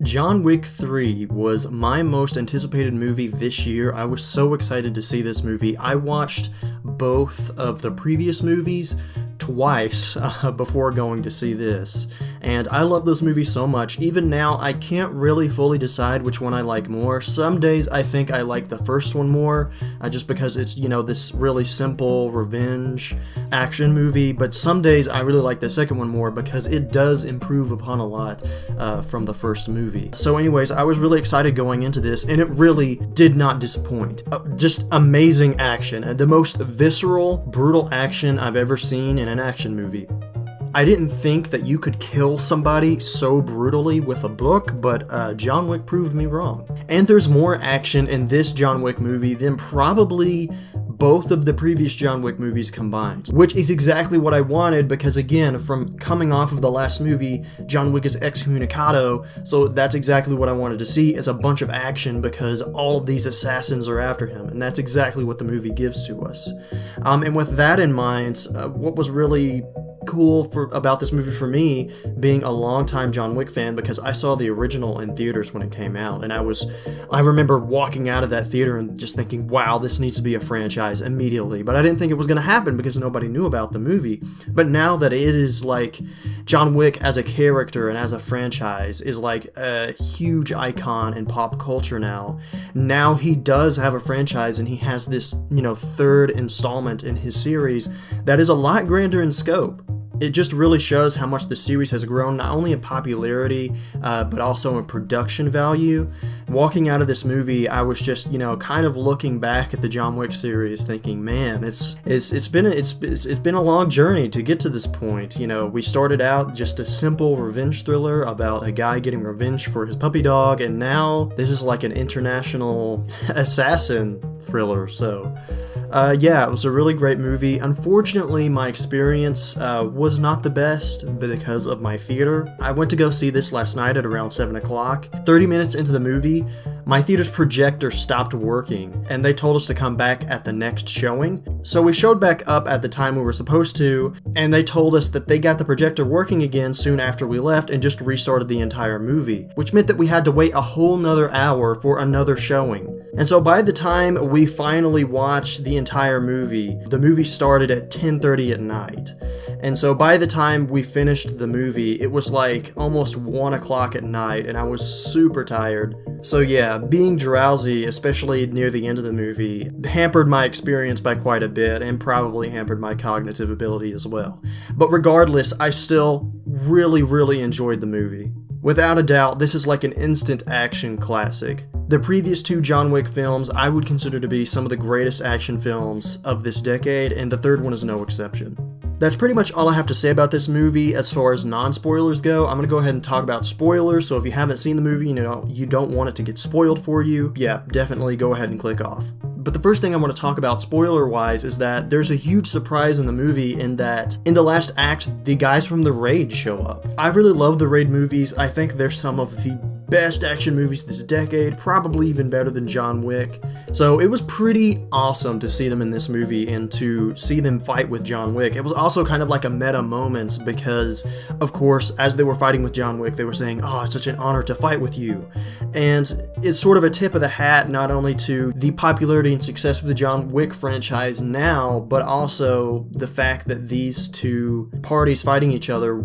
John Wick 3 was my most anticipated movie this year. I was so excited to see this movie. I watched both of the previous movies twice before going to see this, and I love those movies so much. Even now, I can't really fully decide which one I like more. Some days I think I like the first one more, just because it's, this really simple revenge action movie, but some days I really like the second one more because it does improve upon a lot from the first movie. So anyways, I was really excited going into this, and it really did not disappoint. Just amazing action, the most visceral, brutal action I've ever seen in an action movie. I didn't think that you could kill somebody so brutally with a book, but John Wick proved me wrong. And there's more action in this John Wick movie than probably both of the previous John Wick movies combined, which is exactly what I wanted because, again, from coming off of the last movie, John Wick is excommunicado, so that's exactly what I wanted to see, is a bunch of action because all of these assassins are after him, and that's exactly what the movie gives to us. And with that in mind, what was really cool about this movie for me, being a longtime John Wick fan, because I saw the original in theaters when it came out, and I remember walking out of that theater and just thinking, wow, this needs to be a franchise immediately. But I didn't think it was going to happen because nobody knew about the movie. But now that it is like John Wick as a character and as a franchise is like a huge icon in pop culture now he does have a franchise, and he has this, third installment in his series that is a lot grander in scope. It just really shows how much the series has grown, not only in popularity, but also in production value. Walking out of this movie, I was just, kind of looking back at the John Wick series, thinking, man, it's been a long journey to get to this point. We started out just a simple revenge thriller about a guy getting revenge for his puppy dog, and now this is like an international assassin thriller. So it was a really great movie. Unfortunately, my experience was not the best because of my theater. I went to go see this last night at around 7 o'clock. 30 minutes into the movie, my theater's projector stopped working, and they told us to come back at the next showing. So we showed back up at the time we were supposed to, and they told us that they got the projector working again soon after we left and just restarted the entire movie, which meant that we had to wait a whole nother hour for another showing. And so by the time we finally watched the entire movie, the movie started at 10:30 at night. And so by the time we finished the movie, it was like almost 1 o'clock at night, and I was super tired. So yeah, being drowsy, especially near the end of the movie, hampered my experience by quite a bit, and probably hampered my cognitive ability as well. But regardless, I still really, really enjoyed the movie. Without a doubt, this is like an instant action classic. The previous two John Wick films I would consider to be some of the greatest action films of this decade, and the third one is no exception. That's pretty much all I have to say about this movie as far as non-spoilers go. I'm going to go ahead and talk about spoilers, so if you haven't seen the movie, you don't want it to get spoiled for you, yeah, definitely go ahead and click off. But the first thing I want to talk about spoiler-wise is that there's a huge surprise in the movie in that in the last act, the guys from The Raid show up. I really love the Raid movies. I think they're some of the best action movies this decade, probably even better than John Wick. So it was pretty awesome to see them in this movie and to see them fight with John Wick. It was also kind of like a meta moment because, of course, as they were fighting with John Wick, they were saying, "Oh, it's such an honor to fight with you." And it's sort of a tip of the hat not only to the popularity and success of the John Wick franchise now, but also the fact that these two parties fighting each other,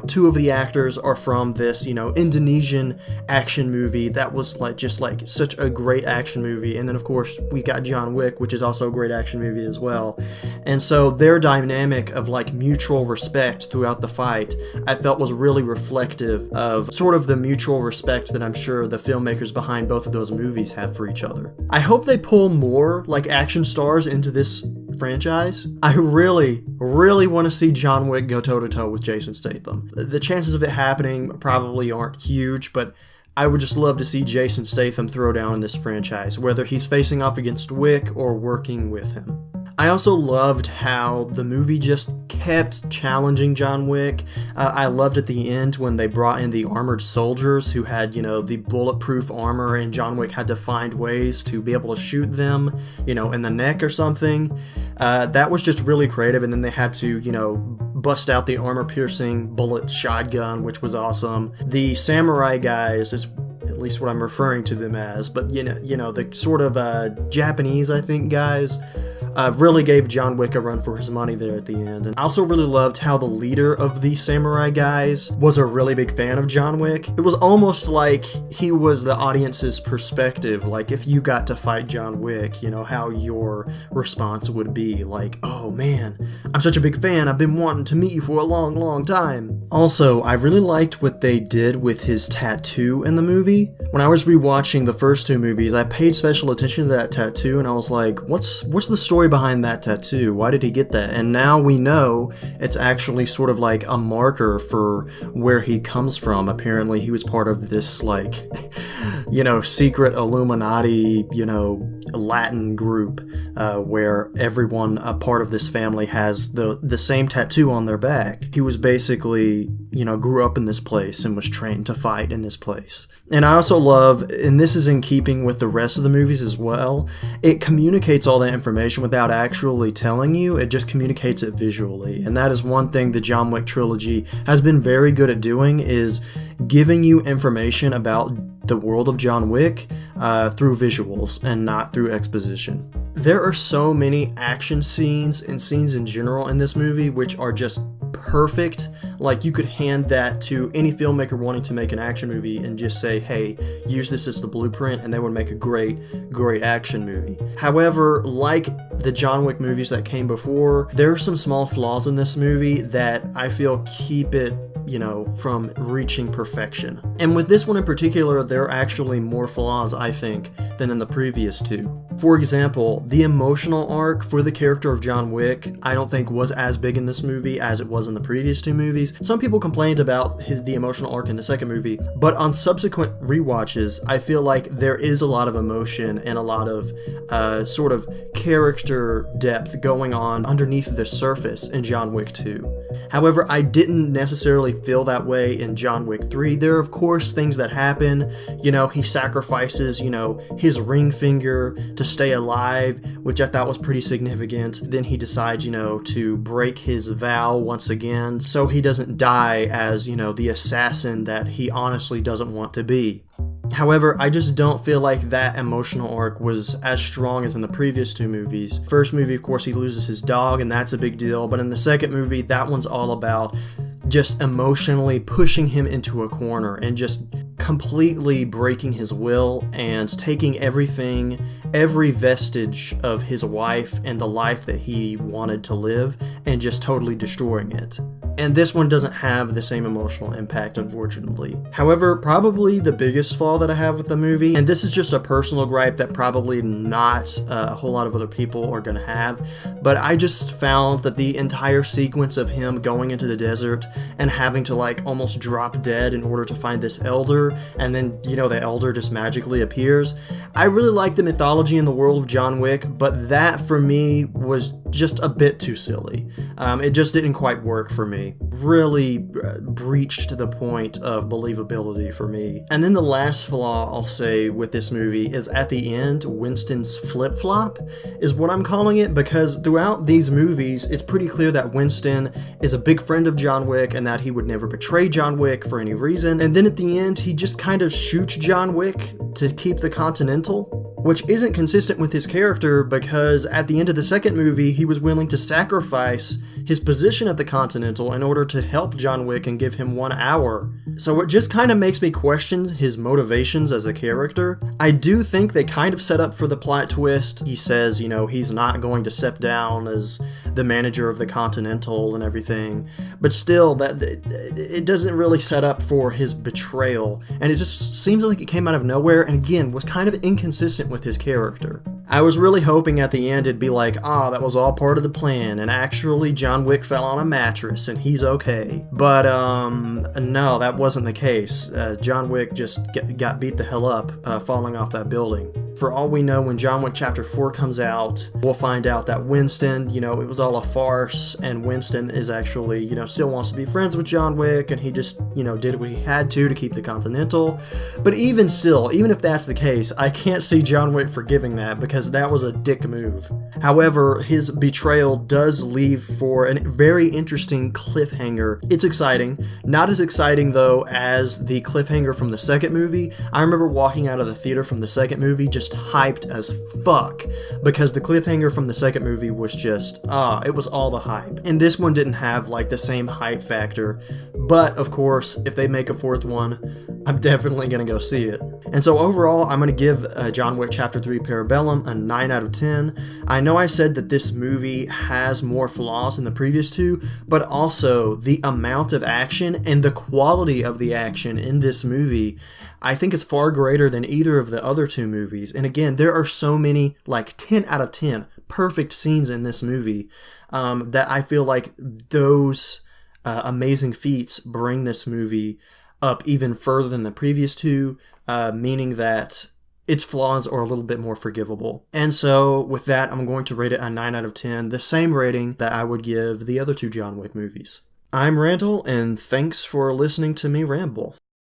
two of the actors are from this, Indonesian action movie that was just such a great action movie. And then of course we got John Wick, which is also a great action movie as well. And so their dynamic of mutual respect throughout the fight, I felt was really reflective of sort of the mutual respect that I'm sure the filmmakers behind both of those movies have for each other. I hope they pull more action stars into this franchise. I really, really want to see John Wick go toe-to-toe with Jason Statham. The chances of it happening probably aren't huge, but I would just love to see Jason Statham throw down in this franchise, whether he's facing off against Wick or working with him. I also loved how the movie just kept challenging John Wick. I loved at the end when they brought in the armored soldiers who had, the bulletproof armor, and John Wick had to find ways to be able to shoot them, in the neck or something. That was just really creative, and then they had to, bust out the armor-piercing bullet shotgun, which was awesome. The samurai guys, at least what I'm referring to them as, but you know, the sort of Japanese, I think, guys, really gave John Wick a run for his money there at the end. And I also really loved how the leader of the samurai guys was a really big fan of John Wick. It was almost like he was the audience's perspective, like if you got to fight John Wick, you know, how your response would be, like, oh man, I'm such a big fan, I've been wanting to meet you for a long, long time. Also, I really liked what they did with his tattoo in the movie. When I was rewatching the first two movies, I paid special attention to that tattoo, and I was like, what's the story behind that tattoo? Why did he get that? And now we know it's actually sort of like a marker for where he comes from. Apparently he was part of this, like, you know, secret Illuminati, you know, Latin group where everyone, a part of this family, has the same tattoo on their back. He was basically, you know, grew up in this place and was trained to fight in this place. And I also love, and this is in keeping with the rest of the movies as well, it communicates all that information without actually telling you. It just communicates it visually. And that is one thing the John Wick trilogy has been very good at doing, is giving you information about the world of John Wick through visuals and not through exposition. There are so many action scenes and scenes in general in this movie which are just perfect. Like, you could hand that to any filmmaker wanting to make an action movie and just say, hey, use this as the blueprint, and they would make a great action movie. However, like the John Wick movies that came before, there are some small flaws in this movie that I feel keep it, you know, from reaching perfection. And with this one in particular, there are actually more flaws, I think, than in the previous two. For example, the emotional arc for the character of John Wick, I don't think was as big in this movie as it was in the previous two movies. Some people complained about the emotional arc in the second movie, but on subsequent rewatches, I feel like there is a lot of emotion and a lot of sort of character depth going on underneath the surface in John Wick 2. However, I didn't necessarily feel that way in John Wick 3. There are, of course, things that happen. You know, he sacrifices, you know, his ring finger to stay alive, which I thought was pretty significant. Then he decides, you know, to break his vow once again, so he doesn't die as, you know, the assassin that he honestly doesn't want to be. However, I just don't feel like that emotional arc was as strong as in the previous two movies. First movie, of course, he loses his dog, and that's a big deal, but in the second movie, that one's all about just emotionally pushing him into a corner and just completely breaking his will and taking everything, every vestige of his wife and the life that he wanted to live, and just totally destroying it. And this one doesn't have the same emotional impact, unfortunately. However, probably the biggest flaw that I have with the movie, and this is just a personal gripe that probably not a whole lot of other people are going to have, but I just found that the entire sequence of him going into the desert and having to, like, almost drop dead in order to find this elder, and then, you know, the elder just magically appears. I really like the mythology in the world of John Wick, but that for me was just a bit too silly. It just didn't quite work for me. Really breached the point of believability for me. And then the last flaw I'll say with this movie is at the end, Winston's flip-flop is what I'm calling it, because throughout these movies, it's pretty clear that Winston is a big friend of John Wick and that he would never betray John Wick for any reason. And then at the end, he just kind of shoots John Wick to keep the Continental, which isn't consistent with his character, because at the end of the second movie, he was willing to sacrifice his position at the Continental in order to help John Wick and give him 1 hour. So it just kind of makes me question his motivations as a character. I do think they kind of set up for the plot twist. He says, you know, he's not going to step down as the manager of the Continental and everything, but still, that it doesn't really set up for his betrayal, and it just seems like it came out of nowhere, and again, was kind of inconsistent with his character. I was really hoping at the end it'd be like, that was all part of the plan, and actually John Wick fell on a mattress and he's okay. But no, that wasn't the case. John Wick just got beat the hell up falling off that building. For all we know, when John Wick Chapter 4 comes out, we'll find out that Winston, it was all a farce, and Winston is actually, still wants to be friends with John Wick, and he just, did what he had to keep the Continental. But even still, even if that's the case, I can't see John Wick forgiving that, because that was a dick move. However, his betrayal does leave for a very interesting cliffhanger. It's exciting. Not as exciting, though, as the cliffhanger from the second movie. I remember walking out of the theater from the second movie just hyped as fuck, because the cliffhanger from the second movie was just, it was all the hype. And this one didn't have like the same hype factor, but of course, if they make a fourth one, I'm definitely gonna go see it. And so overall, I'm gonna give John Wick Chapter 3 Parabellum a 9 out of 10. I know I said that this movie has more flaws than the previous two, but also the amount of action and the quality of the action in this movie, I think is far greater than either of the other two movies. And again, there are so many, like 10 out of 10 perfect scenes in this movie that I feel like those amazing feats bring this movie up even further than the previous two, meaning that its flaws are a little bit more forgivable. And so with that, I'm going to rate it a 9 out of 10, the same rating that I would give the other two John Wick movies. I'm Randall, and thanks for listening to me ramble.